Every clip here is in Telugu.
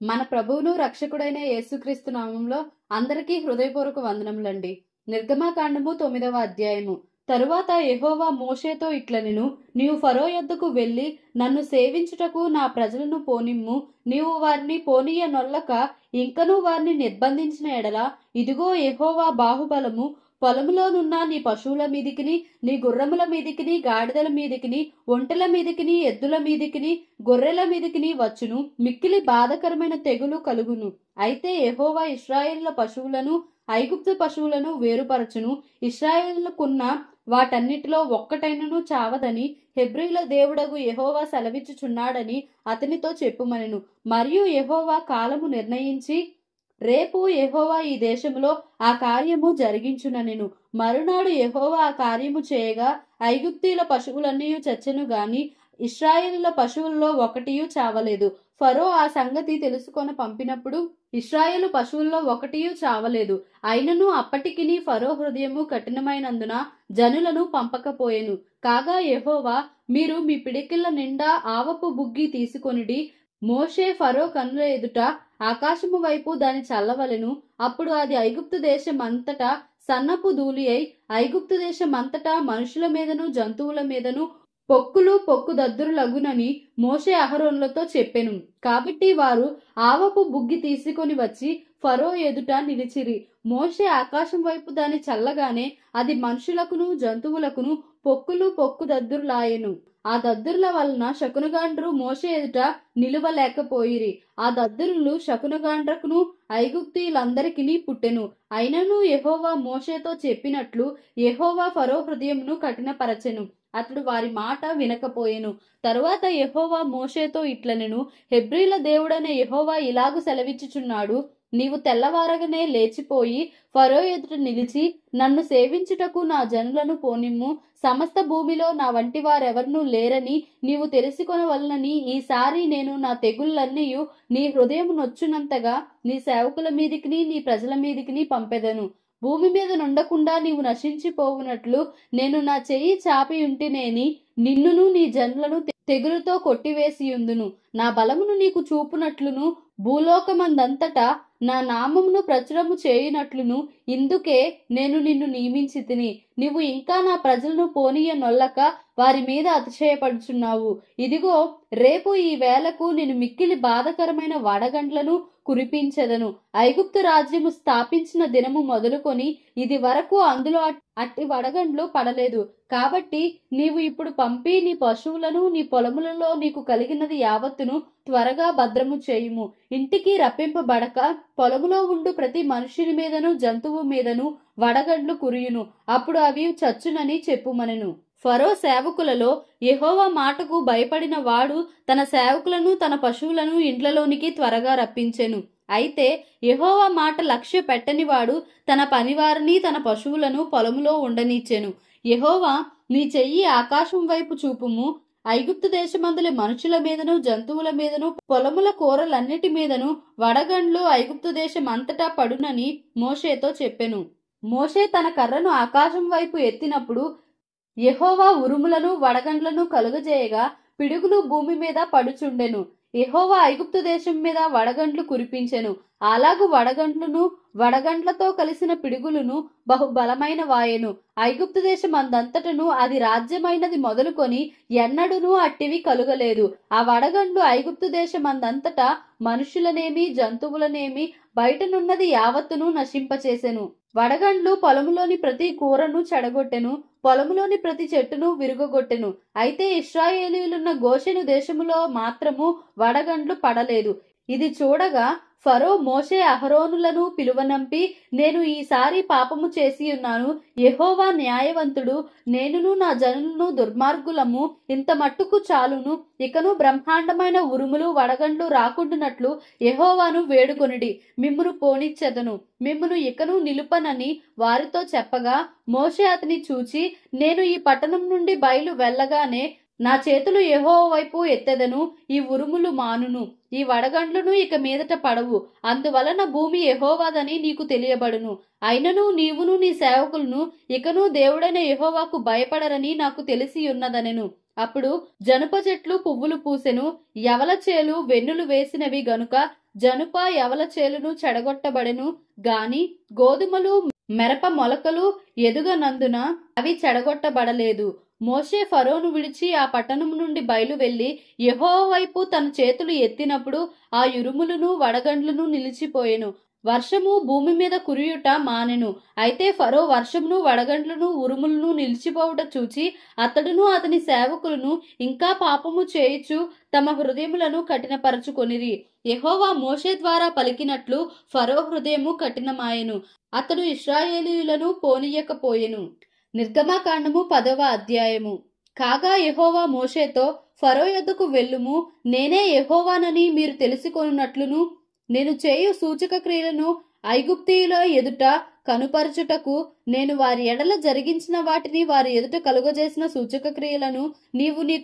మన ప్రభువును రక్షకుడైన యేసుక్రీస్తు నామంలో అందరికీ హృదయపూర్వక వందనములండి. నిర్గమకాండము 9వ అధ్యాయము. తరువాత యెహోవా మోషేతో ఇట్లనెను, నీవు ఫరో యొద్దకు వెళ్లి నన్ను సేవించుటకు నా ప్రజలను పోనిమ్ము. నీవు వారిని పోనీయనొల్లక ఇంకనూ వారిని నిర్బంధించిన ఎడల, ఇదిగో యెహోవా బాహుబలము పొలములోనున్న నీ పశువుల మీదికిని, నీ గుర్రముల మీదికిని, గాడిదల మీదికిని, ఒంటెల మీదికిని, ఎద్దుల మీదికిని, గొర్రెల మీదికిని వచ్చును. మిక్కిలి బాధకరమైన తెగులు కలుగును. అయితే యెహోవా ఇశ్రాయేలుల పశువులను ఐగుప్తు పశువులను వేరుపరచును. ఇశ్రాయేలుకున్న వాటన్నిటిలో ఒక్కటైనను చావదని హెబ్రీల దేవుడగు యెహోవా సెలవిచ్చుచున్నాడని అతనితో చెప్పుమనెను. మరియు యెహోవా కాలము నిర్ణయించి, రేపు యెహోవా ఈ దేశములో ఆ కార్యము జరిగించుననెను. మరునాడు యెహోవా ఆ కార్యము చేయగా ఐగుప్తీయుల పశువులన్నీ చచ్చెను గాని ఇశ్రాయేలుల పశువుల్లో ఒకటియు చావలేదు. ఫరో ఆ సంగతి తెలుసుకొని పంపినప్పుడు ఇశ్రాయేలు పశువుల్లో ఒకటియు చావలేదు. అయినను అప్పటికిని ఫరో హృదయము కఠినమైనందున జనులను పంపకపోయెను. కాగా యెహోవా, మీరు మీ పిడికిళ్ల నిండా ఆవపు బుగ్గి తీసుకొనిడి. మోషే ఫరో కన్నుల ఎదుట ఆకాశము వైపు దాని చల్లవలెను. అప్పుడు అది ఐగుప్తు దేశమంతటా సన్నపు ధూళి అయి ఐగుప్తు దేశమంతటా మనుషుల మీదను జంతువుల మీదను పొక్కులు పొక్కుదద్దురులగునని మోషే అహరోనులతో చెప్పెను. కాబట్టి వారు ఆవపు బుగ్గి తీసుకొని వచ్చి ఫరో ఎదుట నిలిచిరి. మోషే ఆకాశం వైపు దాన్ని చల్లగానే అది మనుషులకును జంతువులకును పొక్కులు పొక్కుదద్దురులాయెను. ఆ దద్దురుల వలన శకునగాండ్రు మోషే ఎదుట నిలువలేకపోయిరి. ఆ దద్దురులు శకునగాండ్రకును ఐగుప్తీయులందరికిని పుట్టెను. అయినను యెహోవా మోషేతో చెప్పినట్లు యెహోవా ఫరో హృదయమును కఠినపరచెను. అతడు వారి మాట వినకపోయెను. తరువాత యెహోవా మోషేతో ఇట్లనెను, హెబ్రీల దేవుడైన యెహోవా ఇలాగు సెలవిచ్చుచున్నాడు, నీవు తెల్లవారగనే లేచిపోయి ఫరో ఎదుట నిలిచి నన్ను సేవించుటకు నా జనులను పోనిమ్ము. సమస్త భూమిలో నా వంటి వారెవరనూ లేరని నీవు తెలుసుకొనవలనని ఈసారి నేను నా తెగుళ్ళన్నీయు నీ హృదయం నొచ్చునంతగా నీ సేవకుల మీదికిని నీ ప్రజల మీదికిని పంపెదను. భూమి మీద నుండకుండా నీవు నశించిపోవునట్లు నేను నా చెయ్యి చాపి ఉంటినేని నిన్నును నీ జనులను తెగులుతో కొట్టివేసియుందును. నా బలమును నీకు చూపునట్లును భూలోకమందంతటా నా నామమును ప్రచురము చేయునట్లును ఇందుకే నేను నిన్ను నియమించితిని. నీవు ఇంకా నా ప్రజలను పోనీయనొల్లక వారి మీద అతిశయపడుచున్నావు. ఇదిగో, రేపు ఈ వేళకు నేను మిక్కిలి బాధకరమైన వడగండ్లను కురిపించెదను. ఐగుప్తు రాజ్యము స్థాపించిన దినము మొదలుకొని ఇది వరకు అందులో అట్టి వడగండ్లు పడలేదు. కాబట్టి నీవు ఇప్పుడు పంపి నీ పశువులను నీ పొలములలో నీకు కలిగినది యావత్తును త్వరగా భద్రము చేయుము. ఇంటికి రప్పింపబడక పొలములో ఉండు ప్రతి మనుషుని మీదను జంతువు మీదను వడగండ్లు కురియును. అప్పుడు అవి చచ్చునని చెప్పుమనెను. ఫరో సేవకులలో యెహోవా మాటకు భయపడిన వాడు తన సేవకులను తన పశువులను ఇండ్లలోనికి త్వరగా రప్పించెను. అయితే యెహోవా మాట లక్ష్య పెట్టనివాడు తన పనివారిని తన పశువులను పొలములో ఉండనిచ్చెను. యెహోవా, నీ చెయ్యి ఆకాశం వైపు చూపుము. ఐగుప్తు దేశమందలి మనుషుల మీదను జంతువుల మీదను పొలముల కూరలన్నిటి మీదను వడగండ్లు ఐగుప్తు దేశం అంతటా పడునని మోషేతో చెప్పెను. మోషే తన కర్రను ఆకాశం వైపు ఎత్తినప్పుడు యెహోవా ఉరుములను వడగండ్లను కలుగజేయగా పిడుగులు భూమి మీద పడుచుండెను. యెహోవా ఐగుప్తు దేశం మీద వడగండ్లు కురిపించెను. అలాగు వడగండ్లును వడగండ్లతో కలిసిన పిడుగులను బహుబలమైన వాయెను. ఐగుప్తు దేశం అందంతటను అది రాజ్యమైనది మొదలుకొని ఎన్నడూనూ అట్టివి కలుగలేదు. ఆ వడగండ్లు ఐగుప్తు దేశం అందంతటా మనుషులనేమి జంతువులనేమి బయటనున్నది యావత్తును నశింపచేసెను. వడగండ్లు పొలములోని ప్రతి కూరను చెడగొట్టెను. పొలములోని ప్రతి చెట్టును విరుగగొట్టెను. అయితే ఇశ్రాయేలీయులున్న గోషెను దేశములో మాత్రము వడగండ్లు పడలేదు. ఇది చూడగా ఫరో మోషే అహరోనులను పిలువనంపి, నేను ఈసారి పాపము చేసి ఉన్నాను. యెహోవా న్యాయవంతుడు, నేనును నా జనులను దుర్మార్గులము. ఇంత మట్టుకు చాలును. ఇకను బ్రహ్మాండమైన ఉరుములు వడగండ్లు రాకుండానట్లు యెహోవాను వేడుకొనిడి. మిమ్మును పోనిచ్చెదను. మిమ్మును ఇకను నిలుపనని వారితో చెప్పగా మోషే అతని చూచి, నేను ఈ పట్టణం నుండి బయలు వెళ్ళగానే నా చేతులు యెహోవా వైపు ఎత్తెదను. ఈ ఉరుములు మానును. ఈ వడగండ్లను ఇక మీదట పడవు. అందువలన భూమి యెహోవాదని నీకు తెలియబడును. అయినను నీవును నీ సేవకులను ఇకను దేవుడైన యెహోవాకు భయపడరని నాకు తెలిసి ఉన్నదనెను. అప్పుడు జనుప చెట్లు పువ్వులు పూసెను, యవల చేలు వెన్నులు వేసినవి గనుక జనుప యవల చేలును చెడగొట్టబడెను గాని గోధుమలు మెరప మొలకలు ఎదుగనందున అవి చెడగొట్టబడలేదు. మోషే ఫరోను విడిచి ఆ పట్టణం నుండి బయలు వెళ్లి యెహోవా వైపు తన చేతులు ఎత్తినప్పుడు ఆ యురుములను వడగండ్లను నిలిచిపోయెను. వర్షము భూమి మీద కురియుట మానెను. అయితే ఫరో వర్షమును వడగండ్లను ఉరుములను నిలిచిపోవుట చూచి అతడును అతని సేవకులను ఇంకా పాపము చేయుచు తమ హృదయములను కఠినపరచుకొనిరి. యెహోవా మోషే ద్వారా పలికినట్లు ఫరో హృదయము కఠినమాయెను. అతడు ఇశ్రాయేలీయులను పోనీయకపోయెను. నిర్గమకాండము 10వ అధ్యాయము. కాగా యెహోవా మోషేతో, ఫరో యొద్దకు వెళ్ళుము, నేనే యెహోవానని మీరు తెలుసుకొనున్నట్లును నేను చేయు సూచక క్రియలను ఐగుప్తీయుల ఎదుట కనుపరచుటకు నేను వారి ఎడల జరిగించిన వాటిని వారి ఎదుట కలుగజేసిన సూచక క్రియలను నీవు నీ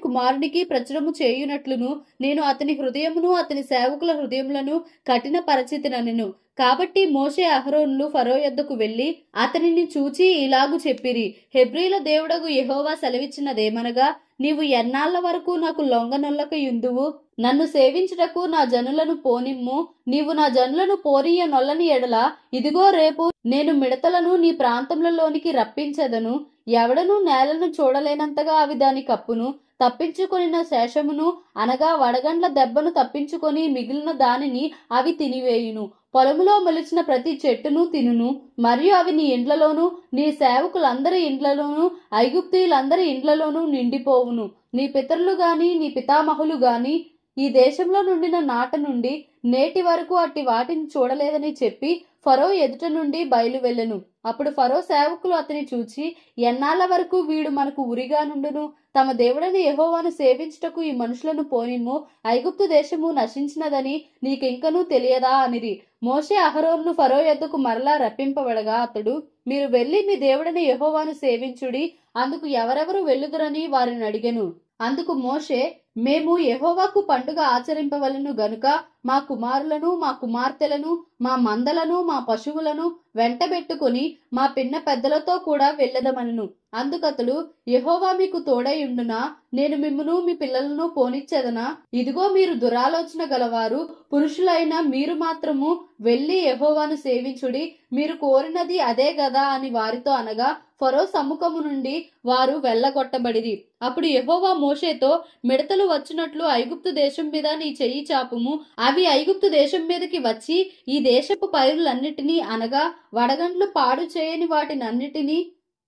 కుమారునికి ప్రచురము చేయునట్లును నేను అతని హృదయమును అతని సేవకుల హృదయములను కఠినపరచితినెను. కాబట్టి మోషే అహరోనులు ఫరో యొద్దకు వెళ్లి అతనిని చూచి ఇలాగు చెప్పిరి, హెబ్రీల దేవుడగు యెహోవా సెలవిచ్చినదేమనగా, నీవు ఎన్నాళ్ల వరకు నాకు లొంగనొల్లకయుందువు? నన్ను సేవించుటకు నా జనులను పోనిమ్ము. నీవు నా జనులను పోనీయ నొల్లని ఎడల ఇదిగో రేపు నేను మిడతలను నీ ప్రాంతములలోనికి రప్పించెదను. ఎవడనూ నేలను చూడలేనంతగా అవి దాని కప్పును. తప్పించుకొనిన శేషమును అనగా వడగండ్ల దెబ్బను తప్పించుకొని మిగిలిన దానిని అవి తినివేయును. పొలములో మొలిచిన ప్రతి చెట్టును తినును. మరియు అవి నీ ఇండ్లలోను నీ సేవకులందరి ఇండ్లలోను ఐగుప్తీయులందరి ఇండ్లలోనూ నిండిపోవును. నీ పితరులు గాని నీ పితామహులు గాని ఈ దేశంలో నుండిన నాట నుండి నేటి వరకు అట్టి వాటిని చూడలేదని చెప్పి ఫరో ఎదుట నుండి బయలు వెళ్ళెను. అప్పుడు ఫరో సేవకులు అతని చూచి, ఎన్నాళ్ల వరకు వీడు మనకు ఉరిగా నుండును? తమ దేవుడైన యెహోవాను సేవించుటకు ఈ మనుషులను పోనిమ్ము. ఐగుప్తు దేశము నశించినదని నీకింకనూ తెలియదా అనిరి. మోషే అహరోనును ఫరో యొద్దకు మరలా రప్పింపబడగా అతడు, మీరు వెళ్లి మీ దేవుడైన యెహోవాను సేవించుడి, అందుకు ఎవరెవరు వెళ్ళుదురని వారిని అడిగెను. అందుకు మోషే, మేము యెహోవాకు పండుగ ఆచరింపవలెను గనుక మా కుమారులను మా కుమార్తెలను మా మందలను మా పశువులను వెంటబెట్టుకుని మా పిన్న పెద్దలతో కూడా వెళ్ళదమనను. అందుకతడు, యెహోవా మీకు తోడైయుండునా? నేను మిమ్మును మీ పిల్లలను పోనిచ్చేదనా? ఇదిగో మీరు దురాలోచన గలవారు పురుషులైన మీరు మాత్రము వెళ్లి యెహోవాను సేవించుడి, మీరు కోరినది అదే గదా అని వారితో అనగా ఫరో సమ్ముఖము నుండి వారు వెళ్ళగొట్టబడిరి. అప్పుడు యెహోవా మోషేతో, మిడతలు వచ్చినట్లు ఐగుప్తు దేశం మీద నీ చెయ్యి చాపుము. అవి ఐగుప్తు దేశం మీదకి వచ్చి ఈ దేశపు పైరులన్నిటినీ అనగా వడగండ్లు పాడు చేయని వాటినన్నిటినీ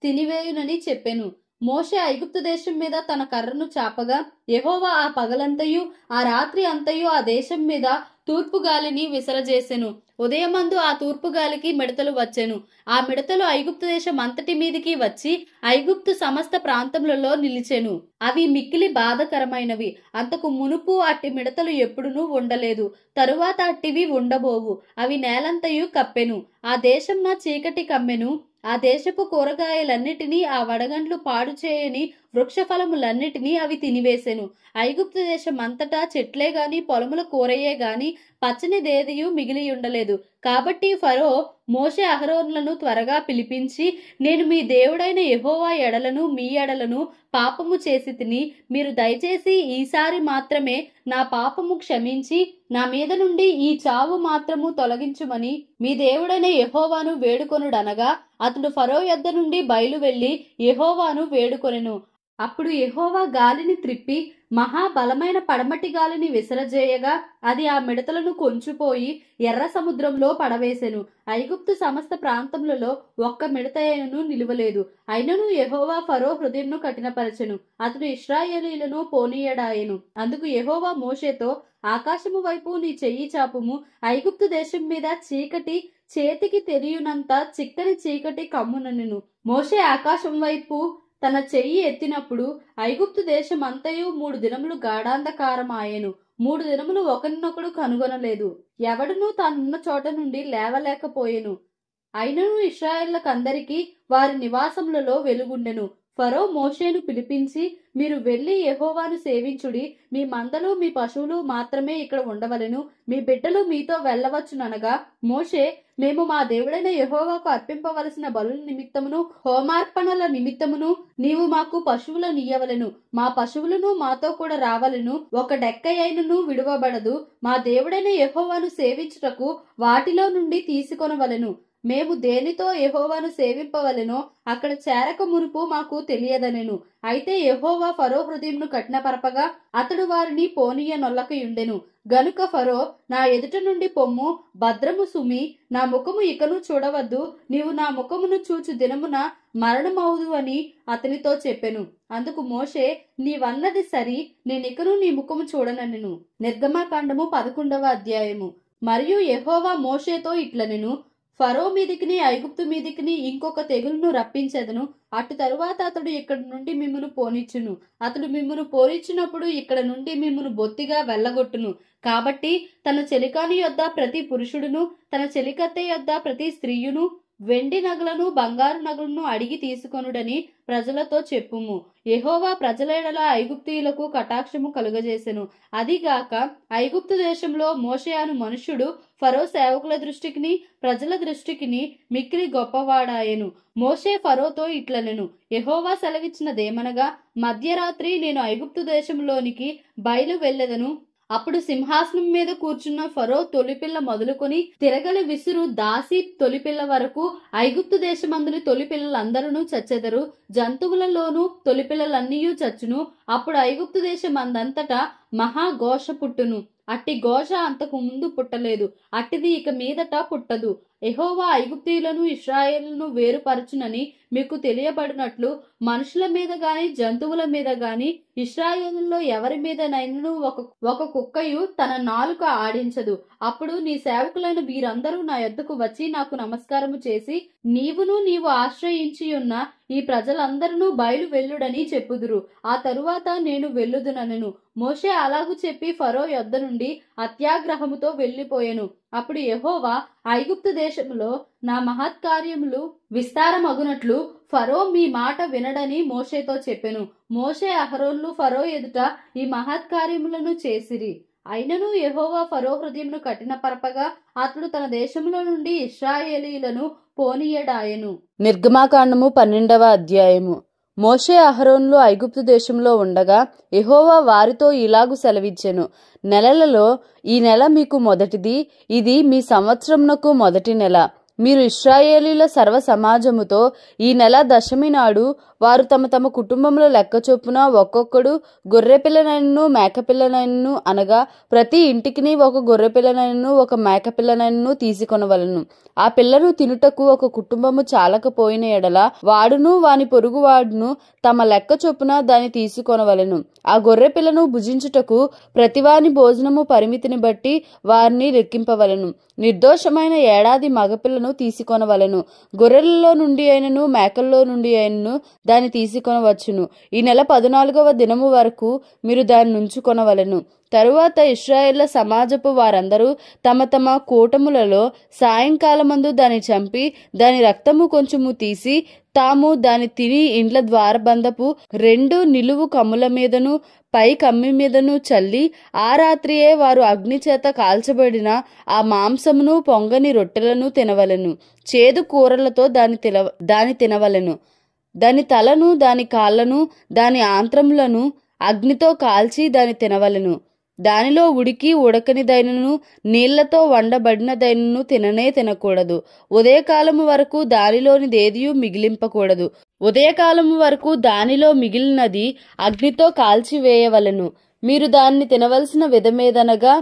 తినివేయునని చెప్పెను. మోషే ఐగుప్తు దేశం మీద తన కర్రను చాపగా యెహోవా ఆ పగలంతయు ఆ రాత్రి అంతయు ఆ దేశం మీద తూర్పు గాలిని విసరజేసెను. ఉదయమందు ఆ తూర్పు గాలికి మిడతలు వచ్చెను. ఆ మిడతలు ఐగుప్తు దేశం అంతటి మీదికి వచ్చి ఐగుప్తు సమస్త ప్రాంతములలో నిలిచెను. అవి మిక్కిలి బాధకరమైనవి. అంతకు మునుపు అట్టి మిడతలు ఎప్పుడునూ ఉండలేదు, తరువాత అట్టివి ఉండబోవు. అవి నేలంతయు కప్పెను. ఆ దేశంన చీకటి కమ్మెను. ఆ దేశపు కూరగాయలన్నిటినీ ఆ వడగండ్లు పాడు చేయని వృక్షఫలములన్నిటినీ అవి తినివేసెను. ఐగుప్తు దేశం అంతటా చెట్లే గాని పొలముల కూరయే గాని పచ్చని దేదియు మిగిలి ఉండలేదు. కాబట్టి ఫరో మోషే అహరోనులను త్వరగా పిలిపించి, నేను మీ దేవుడైన యెహోవా ఎడలను మీ ఎడలను పాపము చేసి తిని, మీరు దయచేసి ఈసారి మాత్రమే నా పాపము క్షమించి నా మీద నుండి ఈ చావు మాత్రము తొలగించుమని మీ దేవుడైన యెహోవాను వేడుకొనుడనగా అతడు ఫరో యొద్ద నుండి బయలు వెళ్లి యెహోవాను వేడుకొనెను. అప్పుడు యెహోవా గాలిని త్రిప్పి మహాబలమైన పడమటి గాలిని విసరజేయగా అది ఆ మిడతలను కొంచుపోయి ఎర్ర సముద్రంలో పడవేసెను. ఐగుప్తు సమస్త ప్రాంతములలో ఒక్క మిడతయైనను నిలువలేదు. అయినను యెహోవా ఫరో హృదయంను కఠినపరచెను. అతడు ఇశ్రాయేలీయులను పోనీయడాయెను. అందుకు యెహోవా మోషేతో, ఆకాశము వైపు నీ చెయ్యి చాపుము. ఐగుప్తు దేశం మీద చీకటి చేతికి తెలియనంత చిక్కని చీకటి కమ్మునెను. మోషే ఆకాశం వైపు తన చెయ్యి ఎత్తినప్పుడు ఐగుప్తు దేశం అంతయు 3 దినములు గాఢాంధకారమాయెను. 3 దినములు ఒకరినొకడు కనుగొనలేదు. ఎవడునూ తానున్న చోట నుండి లేవలేకపోయెను. అయినను ఇశ్రాయేళ్లకందరికీ వారి నివాసములలో వెలుగుండెను. ఫరో మోషేను పిలిపించి, మీరు వెళ్లి యెహోవాను సేవించుడి, మీ మందలు మీ పశువులు మాత్రమే ఇక్కడ ఉండవలెను, మీ బిడ్డలు మీతో వెళ్ళవచ్చుననగా, మోషే, మేము మా దేవుడైన యెహోవాకు అర్పింపవలసిన బలుల నిమిత్తమును హోమార్పణల నిమిత్తమును నీవు మాకు పశువులను ఇయ్యవలెను, మా పశువులను మాతో కూడా రావలెను, ఒక డెక్కయైనను విడువబడదు, మా దేవుడైన యెహోవాను సేవించుటకు వాటిలో నుండి తీసుకొనవలెను, మేము దేనితో యెహోవాను సేవింపవలెనో అక్కడ చేరక మునుపు మాకు తెలియదనెను. అయితే యెహోవా ఫరో హృదయమును కఠినపరపగా అతడు వారిని పోనీయనొల్లకయుండెను. గనుక ఫరో, నా ఎదుట నుండి పొమ్ము, భద్రము సుమి, నా ముఖము ఇకను చూడవద్దు, నీవు నా ముఖమును చూచు దినమున మరణమవుదు అని అతనితో చెప్పెను. అందుకు మోషే, నీవన్నది సరి, నేనికను నీ ముఖము చూడనెను. నిర్గమాకాండము 11వ అధ్యాయము. మరియు యెహోవా మోషేతో ఇట్లనెను, ఫరో మీదికిని ఐగుప్తు మీదికిని ఇంకొక తెగులును రప్పించెదను, అటు తరువాత అతడు ఇక్కడ నుండి మిమ్మును పోనిచ్చును. అతడు మిమ్మును పోనిచ్చినప్పుడు ఇక్కడ నుండి మిమ్మును బొత్తిగా వెళ్ళగొట్టును. కాబట్టి తన చెలికాని యొద్ద ప్రతి పురుషుడును, తన చెలికత్తె యొద్ద ప్రతి స్త్రీయును వెండి నగలను బంగారు నగలను అడిగి తీసుకొనుడని ప్రజలతో చెప్పుము. యెహోవా ప్రజల ఎడల ఐగుప్తీయులకు కటాక్షము కలుగజేసెను. అదిగాక ఐగుప్తు దేశంలో మోషే అను మనుష్యుడు ఫరో సేవకుల దృష్టికిని ప్రజల దృష్టికిని మిక్కిలి గొప్పవాడాయెను. మోషే ఫరోతో ఇట్లనెను, యెహోవా సెలవిచ్చినదేమనగా, మధ్యరాత్రి నేను ఐగుప్తు దేశంలోనికి బయలు వెళ్ళెదను. అప్పుడు సింహాసనం మీద కూర్చున్న ఫరో తొలిపిల్ల మొదలుకొని తిరగలి విసురు దాసి తొలిపిల్ల వరకు ఐగుప్తు దేశమందుని తొలిపిల్లలందరూ చచ్చెదరు, జంతువులలోనూ తొలిపిల్లలన్నీయూ చచ్చును. అప్పుడు ఐగుప్తు దేశమందంతటా మహాఘోష పుట్టును. అట్టి ఘోష అంతకు ముందు పుట్టలేదు, అట్టిది ఇక మీదట పుట్టదు. యెహోవా ఐగుప్తీయులను ఇశ్రాయేలును వేరుపరచునని మీకు తెలియబడినట్లు మనుషుల మీద గాని జంతువుల మీద గాని ఇశ్రాయేలులో ఎవరి మీదనైనను ఒక కుక్కయు తన నాలుక ఆడించదు. అప్పుడు నీ సేవకులైన వీరందరూ నా యొద్దకు వచ్చి నాకు నమస్కారము చేసి, నీవు ఆశ్రయించి ఉన్న ఈ ప్రజలందరూ బయలు వెళ్ళుడని చెప్పుదురు. ఆ తరువాత నేను వెళ్ళుదుననెను. మోషే అలాగు చెప్పి ఫరో యొద్ద నుండి అత్యాగ్రహముతో వెళ్లిపోయెను. అప్పుడు యెహోవా, ఐగుప్తు దేశములో నా మహత్కార్యములు విస్తారమగునట్లు ఫరో మీ మాట వినడని మోషేతో చెప్పెను. మోషే అహరోన్లు ఫరో ఎదుట ఈ మహత్కార్యములను చేసిరి. అయినను యెహోవా ఫరో హృదయమును కఠినపరపగా అతడు తన దేశంలో నుండి ఇశ్రాయేలీయులను పోనీయడాయెను. నిర్గమాకాండము 12వ అధ్యాయము. మోషే అహరోన్లు ఐగుప్తు దేశంలో ఉండగా యెహోవా వారితో ఇలాగు సెలవిచ్చెను, నెలలలో ఈ నెల మీకు మొదటిది, ఇది మీ సంవత్సరమునకు మొదటి నెల. మీరు ఇశ్రాయేలీల సర్వ సమాజముతో ఈ నెల దశమి నాడు వారు తమ తమ కుటుంబముల లెక్క చొప్పున ఒక్కొక్కడు గొర్రెపిల్లనైనను మేకపిల్లనైనను అనగా ప్రతి ఇంటికిని ఒక గొర్రెపిల్లనైనను ఒక మేకపిల్లనైనను తీసుకొనవలను. ఆ పిల్లను తినుటకు ఒక కుటుంబము చాలకపోయిన ఎడల వాడును వాని పొరుగువాడును తమ లెక్క చొప్పున దాన్ని తీసుకొనవలెను. ఆ గొర్రె పిల్లను భుజించుటకు ప్రతివాని భోజనము పరిమితిని బట్టి వారిని లెక్కింపవలెను. నిర్దోషమైన ఏడాది మగపిల్లను తీసుకొనవలెను. గొర్రెలలో నుండి అయినను మేకల్లో నుండి అయినను దాన్ని తీసుకొనవచ్చును. ఈ నెల 14వ దినము వరకు మీరు దాన్ని ఉంచుకొనవలెను. తరువాత ఇశ్రాయేళ్ల సమాజపు వారందరూ తమ తమ కూటములలో సాయంకాలమందు దాన్ని చంపి దాని రక్తము కొంచెము తీసి తాము దాని తిని ఇండ్ల ద్వారబంధపు 2 నిలువు కమ్ముల మీదను పై కమ్మి మీదను చల్లి ఆ రాత్రియే వారు అగ్నిచేత కాల్చబడిన ఆ మాంసమును పొంగని రొట్టెలను తినవలెను. చేదు కూరలతో దాని తినవలెను. దాని తలను దాని కాళ్లను దాని ఆంత్రములను అగ్నితో కాల్చి దాని తినవలెను. దానిలో ఉడకనిదైనను నీళ్లతో వండబడినదైనను తినకూడదు. ఉదయకాలము వరకు దానిలోనిదేదియూ మిగిలింపకూడదు. ఉదయకాలము వరకు దానిలో మిగిలినది అగ్నితో కాల్చివేయవలెను. మీరు దాన్ని తినవలసిన విధమేదనగా,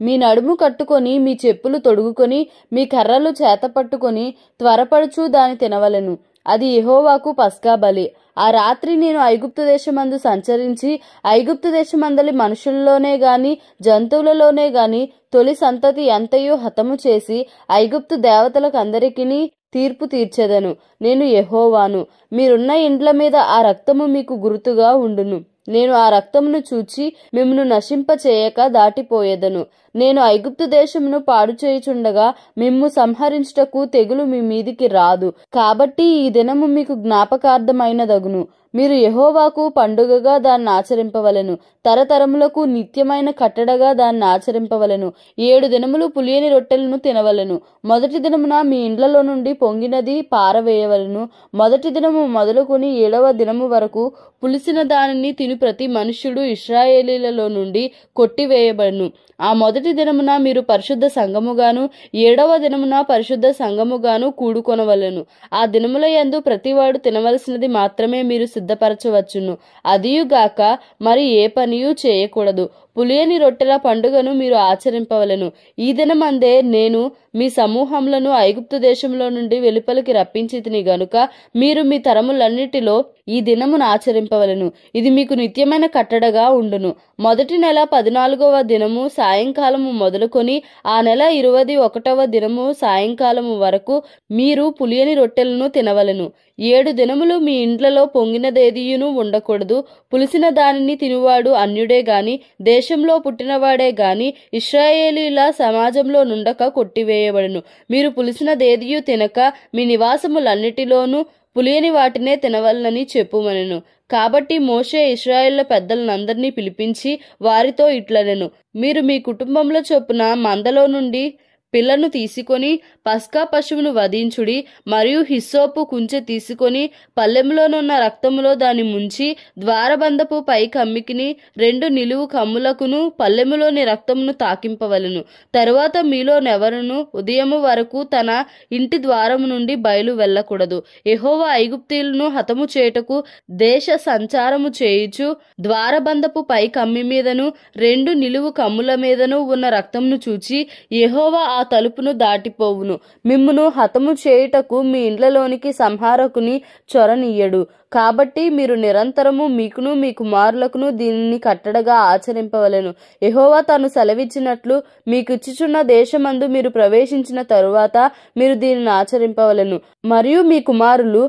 మీ నడుము కట్టుకొని మీ చెప్పులు తొడుగుకొని మీ కర్రలు చేతపట్టుకొని త్వరపడుచు దాన్ని తినవలెను. అది యెహోవాకు పస్కా బలి. ఆ రాత్రి నేను ఐగుప్తు దేశమందు సంచరించి ఐగుప్తు దేశమందలి మనుషుల్లోనే గాని జంతువులలోనే గాని తొలి సంతతి ఎంతయో హతము చేసి ఐగుప్తు దేవతలకు అందరికీ తీర్పు తీర్చెదను. నేను యెహోవాను. మీరున్న ఇండ్ల మీద ఆ రక్తము మీకు గుర్తుగా ఉండును. నేను ఆ రక్తమును చూచి మిమ్మును నశింపచేయక దాటిపోయేదను. నేను ఐగుప్తు దేశమును పాడు చేయుచుండగా మిమ్ము సంహరించుటకు తెగులు మీ మీదికి రాదు. కాబట్టి ఈ దినము మీకు జ్ఞాపకార్థమైనదగును. మీరు యెహోవాకు పండుగగా దాన్ని ఆచరింపవలెను. తరతరములకు నిత్యమైన కట్టడగా దాన్ని ఆచరింపవలెను. 7 దినములు పులియని రొట్టెలను తినవలెను. మొదటి దినమున మీ ఇండ్లలో నుండి పొంగినది పారవేయవలెను. మొదటి దినము మొదలుకొని 7వ దినము వరకు పులిసిన దానిని తిను ప్రతి మనుష్యుడు ఇశ్రాయేలీలలో నుండి కొట్టివేయబడును. ఆ మొదటి దినమున మీరు పరిశుద్ధ సంఘముగాను 7వ దినమున పరిశుద్ధ సంఘముగాను కూడుకొనవలెను. ఆ దినముల యందు ప్రతివాడు తినవలసినది మాత్రమే మీరు సిద్ధపరచవచ్చును. అదియుగాక మరి ఏ పనియూ చేయకూడదు. పులియని రొట్టెల పండుగను మీరు ఆచరింపవలెను. ఈ దినమందే నేను మీ సమూహములను ఐగుప్తు దేశంలో నుండి వెలుపలికి రప్పించితిని గనుక మీరు మీ తరములన్నిటిలో ఈ దినమును ఆచరింపవలెను. ఇది మీకు నిత్యమైన కట్టడగా ఉండును. మొదటి నెల 14వ దినము సాయంకాలము మొదలుకొని ఆ నెల 21వ దినము సాయంకాలము వరకు మీరు పులియని రొట్టెలను తినవలెను. 7 దినములు మీ ఇండ్లలో పొంగినదేదియును ఉండకూడదు. పులిసిన దానిని తినువాడు అన్యుడే గాని దేశంలో పుట్టినవాడే గాని ఇశ్రాయేలీల సమాజంలో నుండక కొట్టివేయబడును. మీరు పులిసినదేదియు తినక మీ నివాసములన్నిటిలోనూ పులియని వాటినే తినవలనని చెప్పుమనెను. కాబట్టి మోషే ఇశ్రాయేళ్ల పెద్దలనందరినీ పిలిపించి వారితో ఇట్లనెను, మీరు మీ కుటుంబంలో చొప్పున మందలో నుండి పిల్లను తీసుకొని పస్కా పశువును వధించుడి. మరియు హిస్సోపు కుంచె తీసుకొని పల్లెములోనున్న రక్తములో దాన్ని ముంచి ద్వారబంధపు పై కమ్మికిని 2 నిలువు కమ్ములకును పల్లెములోని రక్తమును తాకింపవలెను. తరువాత మీలోనెవరును ఉదయము వరకు తన ఇంటి ద్వారము నుండి బయలు వెళ్ళకూడదు. యెహోవా ఐగుప్తీయులను హతము చేయుటకు దేశ సంచారము చేయుచు ద్వారబంధపు పై కమ్మి మీదను 2 నిలువు కమ్ముల మీదను ఉన్న రక్తమును చూచి యెహోవా ఆ తలుపును దాటిపోవును. మిమ్మును హతము చేయుటకు మీ ఇండ్లలోనికి సంహారకుని చొరనియ్యడు. కాబట్టి మీరు నిరంతరము మీకును మీ కుమారులకును దీనిని కట్టడగా ఆచరింపవలెను. యెహోవా తాను సెలవిచ్చినట్లు మీకిచ్చుచున్న దేశమందు మీరు ప్రవేశించిన తరువాత మీరు దీనిని ఆచరింపవలెను. మరియు మీ కుమారులు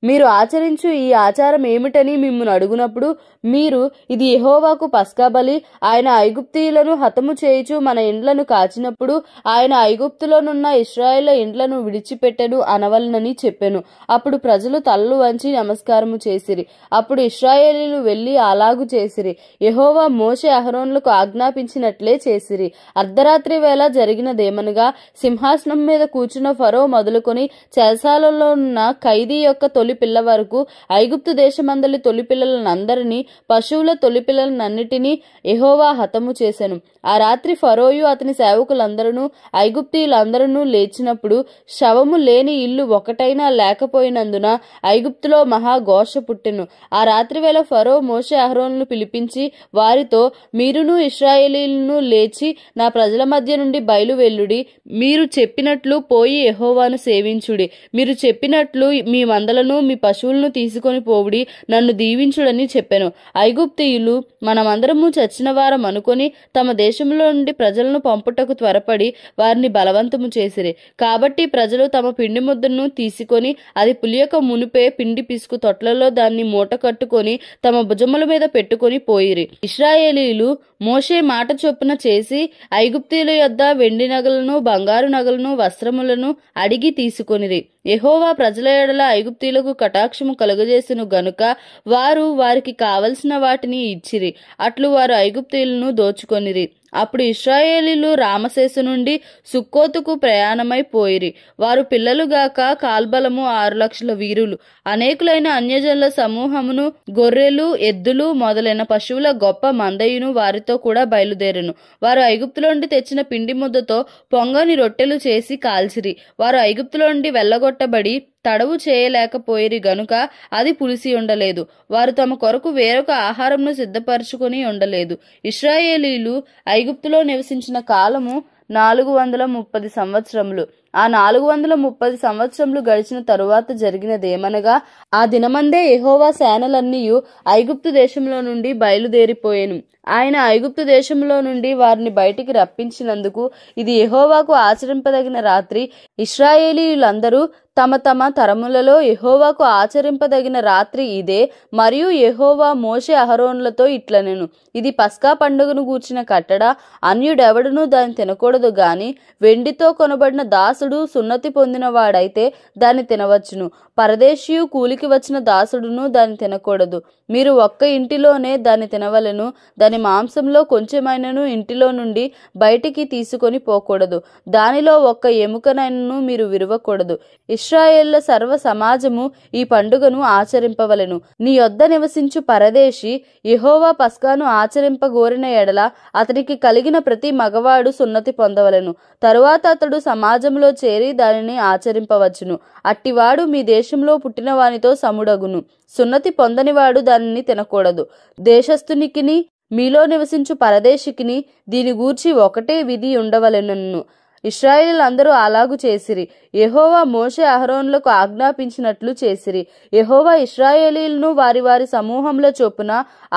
మీరు ఆచరించు ఈ ఆచారం ఏమిటని మిమ్మును అడుగునప్పుడు మీరు, ఇది యెహోవాకు పస్కా బలి. ఆయన ఐగుప్తీయులను హతము చేయుచు మన ఇండ్లను కాచినప్పుడు ఆయన ఐగుప్తులోనున్న ఇశ్రాయేలు ఇండ్లను విడిచిపెట్టెను అనవలనని చెప్పెను. అప్పుడు ప్రజలు తలలు వంచి నమస్కారము చేసిరి. అప్పుడు ఇశ్రాయేలీయులు వెళ్లి అలాగు చేసిరి. యెహోవా మోషే అహరోనులకు ఆజ్ఞాపించినట్లే చేసిరి. అర్ధరాత్రి వేళ జరిగినదేమనగా సింహాసనం మీద కూర్చున్న ఫరో మొదలుకొని చెరసాలలో ఉన్న ఖైదీ యొక్క తొలి పిల్ల వరకు ఐగుప్తు దేశమందలి తొలి పిల్లలనందరినీ పశువుల తొలి పిల్లలనన్నిటినీ యెహోవా హతము చేసెను. ఆ రాత్రి ఫరోయు అతని సేవకులందరూ ఐగుప్తీయులందరూ లేచినప్పుడు శవము లేని ఇల్లు ఒకటైనా లేకపోయినందున ఐగుప్తులో మహాఘోష పుట్టెను. ఆ రాత్రి వేళ ఫరో మోషే అహరోనును పిలిపించి వారితో, మీరును ఇశ్రాయేలీయులను లేచి నా ప్రజల మధ్య నుండి బయలు వెల్లుడి. మీరు చెప్పినట్లు పోయి యెహోవాను సేవించుడి. మీరు చెప్పినట్లు మీ మందలను మీ పశువులను తీసుకొని పోవుడి. నన్ను దీవించుడని చెప్పెను. ఐగుప్తీయులు మనమందరము చచ్చిన వారం అనుకొని తమ దేశంలో నుండి ప్రజలను పంపుటకు త్వరపడి వారిని బలవంతము చేసిరి. కాబట్టి ప్రజలు తమ పిండి ముద్దను తీసుకొని అది పులియక మునిపే పిండి పిసుకు తొట్లలో దాన్ని మూట కట్టుకొని తమ భుజముల మీద పెట్టుకొని పోయిరి. ఇశ్రాయేలీయులు మోషే మాట చొప్పున చేసి ఐగుప్తీయుల యొద్ద వెండి నగలను బంగారు నగలను వస్త్రములను అడిగి తీసుకొనిరి. యెహోవా ప్రజల ఎడల ఐగుప్తీయులకు కటాక్షము కలుగజేసెను గనుక వారు వారికి కావలసిన వాటిని ఇచ్చిరి. అట్లు వారు ఐగుప్తీయులను దోచుకొనిరి. అప్పుడు ఇశ్రాయేలీయులు రామసేసు నుండి సుక్కోతుకు ప్రయాణమై పోయిరి. వారు పిల్లలుగాక కాల్బలము 6 లక్షల వీరులు, అనేకులైన అన్యజనుల సమూహమును, గొర్రెలు ఎద్దులు మొదలైన పశువుల గొప్ప మందయును వారితో కూడా బయలుదేరెను. వారు ఐగుప్తులో నుండి తెచ్చిన పిండి ముద్దతో పొంగని రొట్టెలు చేసి కాల్చిరి. వారు ఐగుప్తులో నుండి వెళ్ళగొట్టబడి తడవు చేయలేకపోయిరి గనుక అది పులిసి ఉండలేదు. వారు తమ కొరకు వేరొక ఆహారంను సిద్ధపరచుకొని ఉండలేదు. ఇశ్రాయేలీయులు ఐగుప్తులో నివసించిన కాలము 430 సంవత్సరములు. ఆ 430 సంవత్సరములు గడిచిన తరువాత జరిగినదేమనగా ఆ దినమందే యెహోవా సేనలన్నీయు ఐగుప్తు దేశంలో నుండి బయలుదేరిపోయెను. ఆయన ఐగుప్తు దేశంలో నుండి వారిని బయటికి రప్పించినందుకు ఇది యెహోవాకు ఆచరింపదగిన రాత్రి. ఇశ్రాయేలీయులందరూ తమ తమ తరములలో యెహోవాకు ఆచరింపదగిన రాత్రి ఇదే. మరియు యెహోవా మోషే అహరోనులతో ఇట్లనెను, ఇది పస్కా పండుగను గూర్చిన కట్టడ. అన్యుడెవడునూ దాన్ని తినకూడదు గాని వెండితో కొనబడిన దాస్ దాసుడు సున్నతి పొందిన వాడైతే దాన్ని తినవచ్చును. పరదేశీయు కూలికి వచ్చిన దాసుడును దాన్ని తినకూడదు. మీరు ఒక్క ఇంటిలోనే దాన్ని తినవలెను. దాని మాంసంలో కొంచెమైనను ఇంటిలో నుండి బయటికి తీసుకొని పోకూడదు. దానిలో ఒక్క ఎముకనైనను మీరు విరవకూడదు. ఇశ్రాయేళ్ల సర్వ సమాజము ఈ పండుగను ఆచరింపవలెను. నీ యొద్ద నివసించు పరదేశి యెహోవా పస్కాను ఆచరింపగోరిన ఎడల అతనికి కలిగిన ప్రతి మగవాడు సున్నతి పొందవలెను. తరువాత అతడు సమాజంలో చేరి దానిని ఆచరింపవచ్చును. అట్టివాడు మీ దేశంలో పుట్టిన వానితో సముడగును. సున్నతి పొందనివాడు దానిని తినకూడదు. దేశస్థునికిని మీలో నివసించు పరదేశికిని దీని గూర్చి ఒకటే విధి ఉండవలెనను. ఇశ్రాయేలీయులందరూ అలాగు చేసిరి. యెహోవా మోషే అహరోనులకు ఆజ్ఞాపించినట్లు చేసిరి. యెహోవా ఇశ్రాయేలీయులను వారి వారి సమూహముల చొప్పున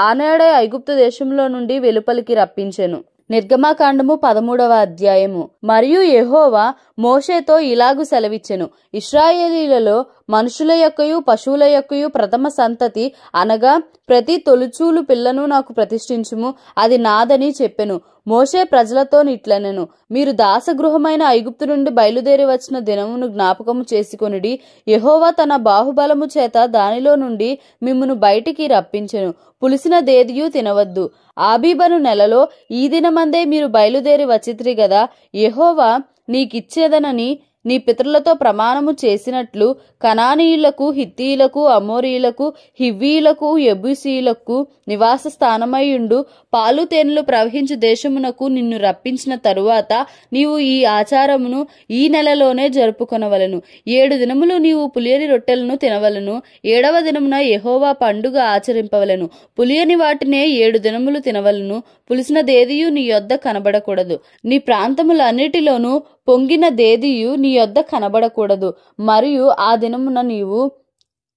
ఆనాడే ఐగుప్తు దేశంలో నుండి వెలుపలికి రప్పించెను. నిర్గమాకాండము 13వ అధ్యాయము. మరియు యెహోవా మోషేతో ఇలాగు సెలవిచ్చెను. ఇశ్రాయేలీయులలో మనుషుల యొక్కయు పశువుల యొక్కయు ప్రథమ సంతతి అనగా ప్రతి తొలిచూలు పిల్లను నాకు ప్రతిష్ఠించుము, అది నాదని చెప్పెను. మోషే ప్రజలతో ఇట్లనెను, మీరు దాసగృహమైన ఐగుప్తు నుండి బయలుదేరి వచ్చిన దినమును జ్ఞాపకము చేసుకొనిడి. యెహోవా తన బాహుబలము చేత దానిలో నుండి మిమ్మును బయటికి రప్పించెను. పులిసిన దేదియు తినవద్దు. ఆబీబను నెలలో ఈ దినమందే మీరు బయలుదేరి వచ్చితిరి గదా. యెహోవా నీకిచ్చేదనని నీ పితరులతో ప్రమాణము చేసినట్లు కనానీయులకు, హిత్తీయులకు, అమోరీయులకు, హివ్వీయులకు, యెబూసీయులకు నివాస స్థానమైయుండు పాలు తేనెలు ప్రవహించు దేశమునకు నిన్ను రప్పించిన తరువాత నీవు ఈ ఆచారమును ఈ నెలలోనే జరుపుకొనవలెను. 7 దినములు నీవు పులియని రొట్టెలను తినవలెను. 7వ దినమున యెహోవా పండుగ ఆచరింపవలెను. పులియని వాటినే 7 దినములు తినవలెను. పులిసిన దేదియు నీ యొద్ద కనబడకూడదు. నీ ప్రాంతములన్నిటిలోనూ పొంగిన దేదియు నీ యొద్ద కనబడకూడదు. మరియు ఆ దినమున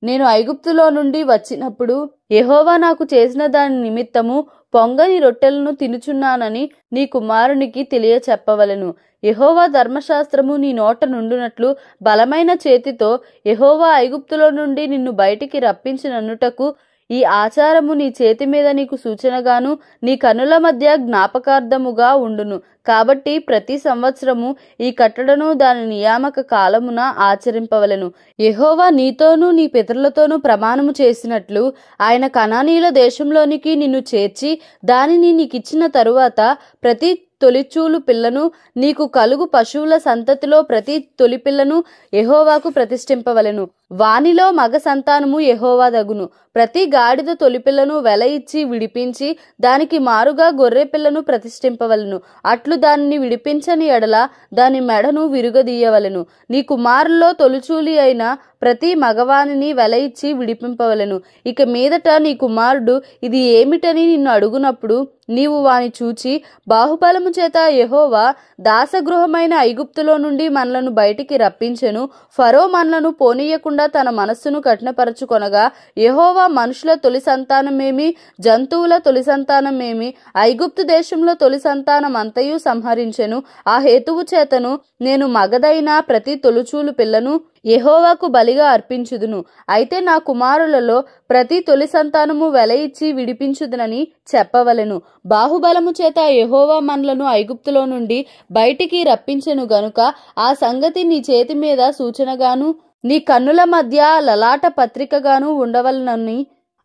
నేను ఐగుప్తులో నుండి వచ్చినప్పుడు యెహోవా నాకు చేసిన దాని నిమిత్తము పొంగని రొట్టెలను తినుచున్నానని నీ కుమారునికి తెలియచెప్పవలెను. యెహోవా ధర్మశాస్త్రము నీ నోట నుండునట్లు బలమైన చేతితో యెహోవా ఐగుప్తులో నుండి నిన్ను బయటికి రప్పించినన్నుటకు ఈ ఆచారము నీ చేతి మీద నీకు సూచనగాను నీ కన్నుల మధ్య జ్ఞాపకార్థముగా ఉండును. కాబట్టి ప్రతి సంవత్సరము ఈ కట్టడను దాని నియామక కాలమున ఆచరింపవలెను. యెహోవా నీతోనూ నీ పితరులతోనూ ప్రమాణము చేసినట్లు ఆయన కనానీయుల దేశంలోనికి నిన్ను చేర్చి దానిని నీకిచ్చిన తరువాత ప్రతి తొలిచూలు పిల్లను నీకు కలుగు పశువుల సంతతిలో ప్రతి తొలి పిల్లను యెహోవాకు ప్రతిష్ఠింపవలెను. వానిలో మగ సంతానము యెహోవా దగును. ప్రతి గాడిద తొలిపిల్లను వెల ఇచ్చి విడిపించి దానికి మారుగా గొర్రె పిల్లను ప్రతిష్ఠింపవలెను. అట్లు దానిని విడిపించని ఎడల దాని మెడను విరుగదీయవలెను. నీ కుమారుల్లో తొలిచూలి అయిన ప్రతి మగవానిని వెల ఇచ్చి విడిపింపవలెను. ఇక మీదట నీ కుమారుడు ఇది ఏమిటని నిన్ను అడుగునప్పుడు నీవు వాని చూచి బాహుబలము చేత యెహోవా దాసగృహమైన ఐగుప్తులో నుండి మనలను బయటికి రప్పించెను. ఫరో మనలను పోనీయకుండా తన మనస్సును కఠినపరచుకొనగా యెహోవా మనుషుల తొలి సంతానమేమి జంతువుల తొలి సంతానమేమి ఐగుప్తు దేశంలో తొలి సంతానం అంతయు సంహరించెను. ఆ హేతువు చేతను నేను మగదైన ప్రతి తొలిచూలు పిల్లను యెహోవాకు బలిగా అర్పించుదును. అయితే నా కుమారులలో ప్రతి తొలి సంతానము వెల ఇచ్చి విడిపించుదునని చెప్పవలెను. బాహుబలము చేత యెహోవా మనలను ఐగుప్తులో నుండి బయటికి రప్పించెను గనుక ఆ సంగతి నీ చేతి మీద సూచనగాను నీ కన్నుల మధ్య లలాట పత్రికగాను ఉండవలనని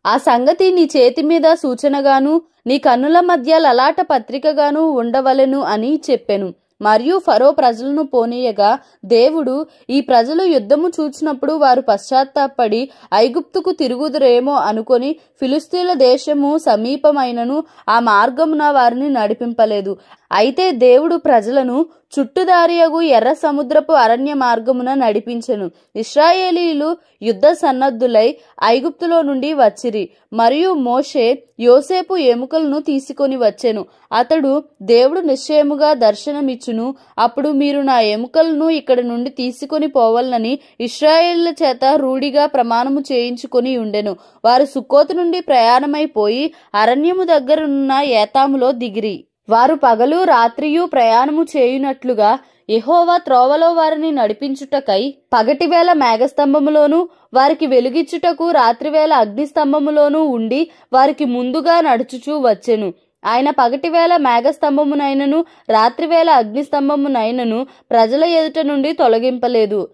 ఆ సంగతి నీ చేతి మీద సూచనగాను నీ కన్నుల మధ్య లలాట పత్రికగాను ఉండవలెను అని చెప్పెను. మరియు ఫరో ప్రజలను పోనీయగా దేవుడు ఈ ప్రజలు యుద్ధము చూచినప్పుడు వారు పశ్చాత్తాపడి ఐగుప్తుకు తిరుగుదురేమో అనుకొని ఫిలిష్తీయుల దేశము సమీపమైనను ఆ మార్గమున వారిని నడిపింపలేదు. అయితే దేవుడు ప్రజలను చుట్టుదారియగు ఎర్ర సముద్రపు అరణ్య మార్గమున నడిపించెను. ఇశ్రాయేలీయులు యుద్ధ సన్నద్ధులై ఐగుప్తులో నుండి వచ్చిరి. మరియు మోషే యోసేపు ఎముకలను తీసుకొని వచ్చెను. అతడు దేవుడు నిశ్చయముగా దర్శనమిచ్చును. అప్పుడు మీరు నా ఎముకలను ఇక్కడి నుండి తీసుకొని పోవాలని ఇశ్రాయేలీయుల చేత రూఢిగా ప్రమాణము చేయించుకొని ఉండెను. వారు సుక్కోతు నుండి ప్రయాణమైపోయి అరణ్యము దగ్గరున్న ఏతాములో దిగిరి. వారు పగలు రాత్రియు ప్రయాణము చేయునట్లుగా యెహోవా త్రోవలో వారిని నడిపించుటకై పగటివేళ మేఘస్తంభములోను వారికి వెలుగిచ్చుటకు రాత్రివేళ అగ్నిస్తంభములోనూ ఉండి వారికి ముందుగా నడుచుచూ వచ్చెను. ఆయన పగటివేళ మేఘస్తంభమునైనను రాత్రివేళ అగ్నిస్తంభమునైనను ప్రజల ఎదుట నుండి తొలగింపలేదు.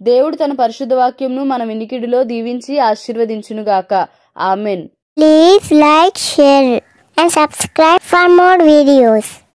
దేవుడు తన పరిశుద్ధ వాక్యంను మన వినికిడిలో దీవించి ఆశీర్వదించునుగాక. Amen. Please like, share and subscribe for more videos.